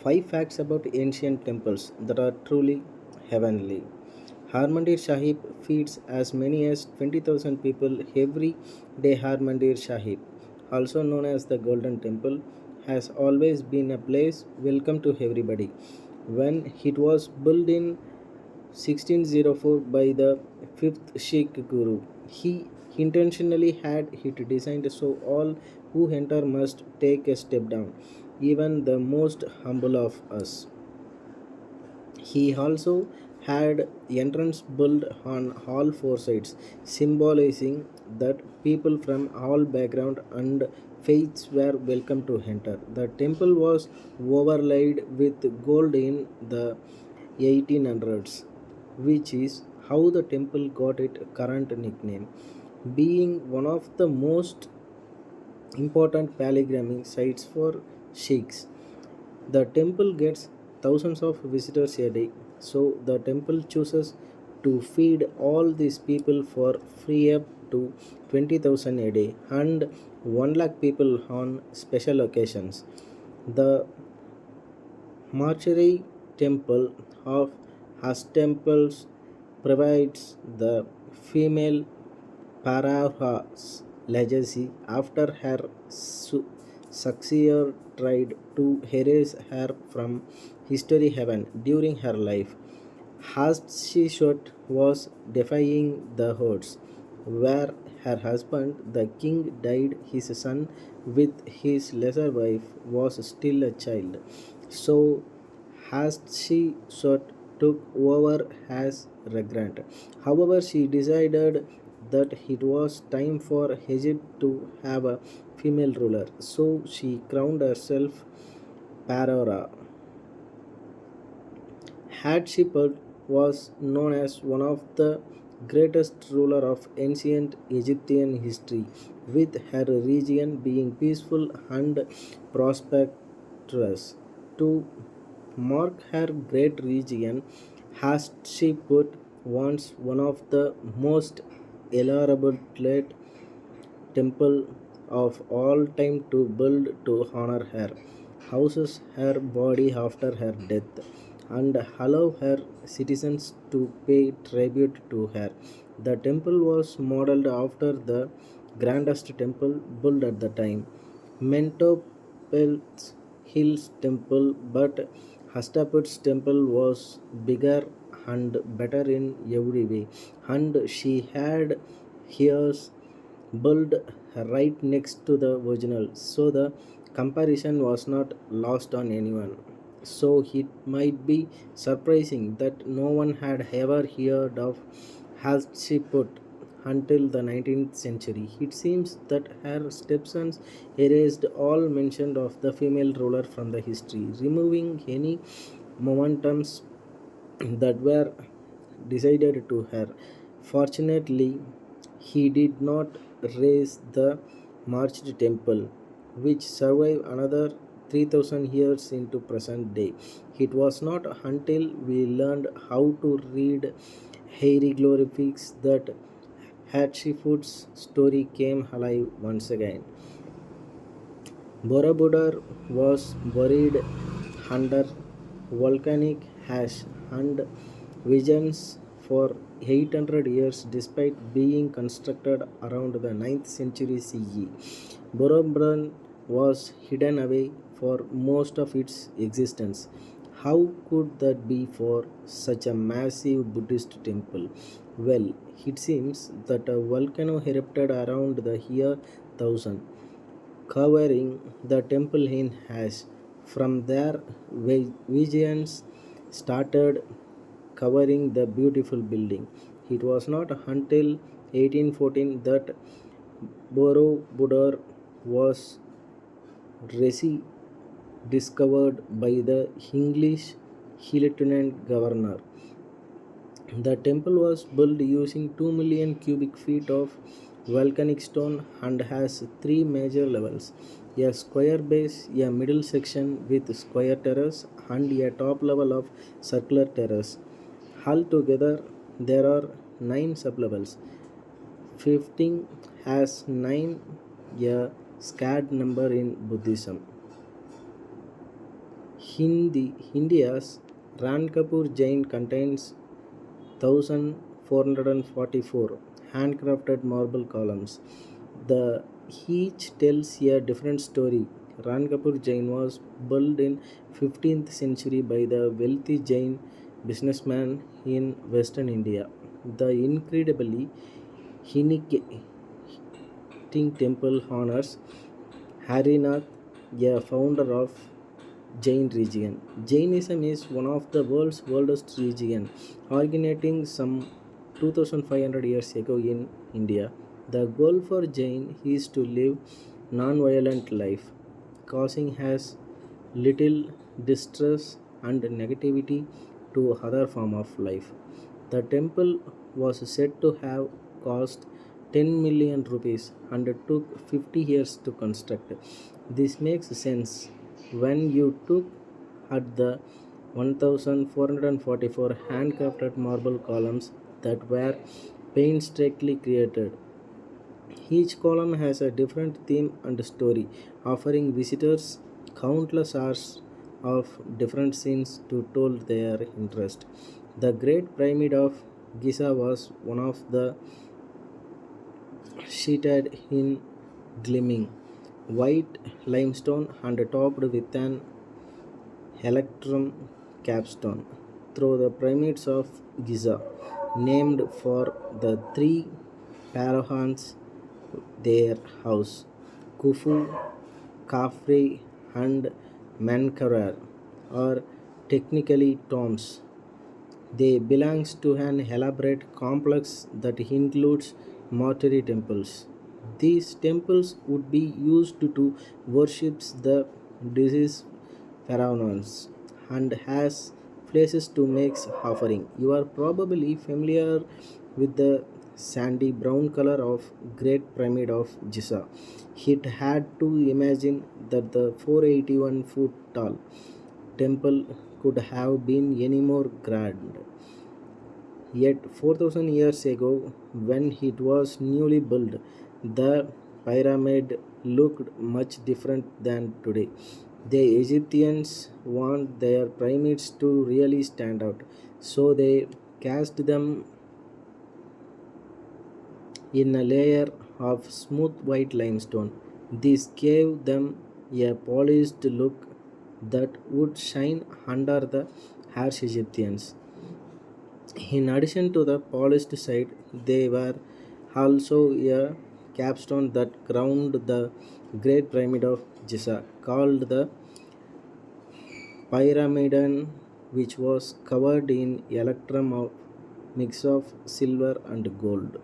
5 facts about ancient temples that are truly heavenly. Harmandir Sahib feeds as many as 20,000 people every day. Harmandir Sahib, also known as the Golden Temple, has always been a place welcome to everybody. When it was built in 1604 by the 5th Sikh Guru, he intentionally had it designed so all who enter must take a step down, even the most humble of us. He also had entrance built on all four sides, symbolizing that people from all background and faiths were welcome to enter. The temple was overlaid with gold in the 1800s, which is how the temple got its current nickname. Being one of the most important pilgrimage sites for Sikhs, the temple gets thousands of visitors a day, so the temple chooses to feed all these people for free up to 20,000 a day and 1 lakh people on special occasions. The mortuary temple of Hastemples provides the female Paraha's legacy after her successor tried to erase her from history heaven during her life. Hatshepsut was defying the odds, where her husband, the king, died. His son, with his lesser wife, was still a child. So Hatshepsut took over as regent. However, she decided that it was time for Egypt to have a female ruler, so she crowned herself Parora. Hatshepsut was known as one of the greatest ruler of ancient Egyptian history, with her region being peaceful and prosperous. To mark her great region, Hatshepsut wants one of the most elaborate temple of all time to build to honor her, houses her body after her death, and allow her citizens to pay tribute to her. The temple was modeled after the grandest temple built at the time, Mentopel's Hills Temple, but Hastaput's temple was bigger and better in every way, and she had heirs built right next to the original, so the comparison was not lost on anyone. So it might be surprising that no one had ever heard of Hatshepsut until the 19th century. It seems that her stepsons erased all mention of the female ruler from the history, removing any momentums that were decided to her. Fortunately, he did not raise the marched temple, which survived another 3000 years into present day. It was not until we learned how to read hieroglyphics that Hatshepsut's story came alive once again. Borobudur was buried under volcanic ash and visions for 800 years despite being constructed around the 9th century CE. Borobudur was hidden away for most of its existence. How could that be for such a massive Buddhist temple? Well, it seems that a volcano erupted around the year 1000, covering the temple in ash. From there, Vijayan's started covering the beautiful building. It was not until 1814 that Borobudur was discovered by the English lieutenant governor. The temple was built using 2 million cubic feet of volcanic stone and has three major levels: a square base, a middle section with square terrace, and a top level of circular terrace. Altogether, there are 9 sublevels. 15 has 9, a sacred number in Buddhism. India's Ranthambore Jain contains 1444 handcrafted marble columns. The each tells a different story. Ranthambore Jain was built in 15th century by the wealthy Jain businessman in western India. The incredibly unique temple honors Harinath, a founder of Jain region. Jainism is one of the world's oldest religion, originating some 2500 years ago in India. The goal for Jain is to live non-violent life, causing has little distress and negativity to other form of life. The temple was said to have cost 10 million rupees and took 50 years to construct. This makes sense when you took at the 1444 handcrafted marble columns that were painstakingly created. Each column has a different theme and story, offering visitors countless hours of different scenes to toll their interest. The Great Pyramid of Giza was one of the sheeted in gleaming white limestone and topped with an electrum capstone. Through the pyramids of Giza, named for the three pharaohs their house, Khufu, Khafre, and Menkaure, are technically tombs. They belongs to an elaborate complex that includes mortuary temples. These temples would be used to worship the deceased pharaohs and has places to make offering. You are probably familiar with the sandy brown color of Great Pyramid of Giza. It had to imagine that the 481 foot tall temple could have been any more grand. Yet 4000 years ago, when it was newly built, the pyramid looked much different than today. The Egyptians want their pyramids to really stand out, so they cast them in a layer of smooth white limestone. This gave them a polished look that would shine under the harsh Egyptians. In addition to the polished side, there were also a capstone that crowned the Great Pyramid of Giza, called the Pyramidon, which was covered in electrum of mix of silver and gold.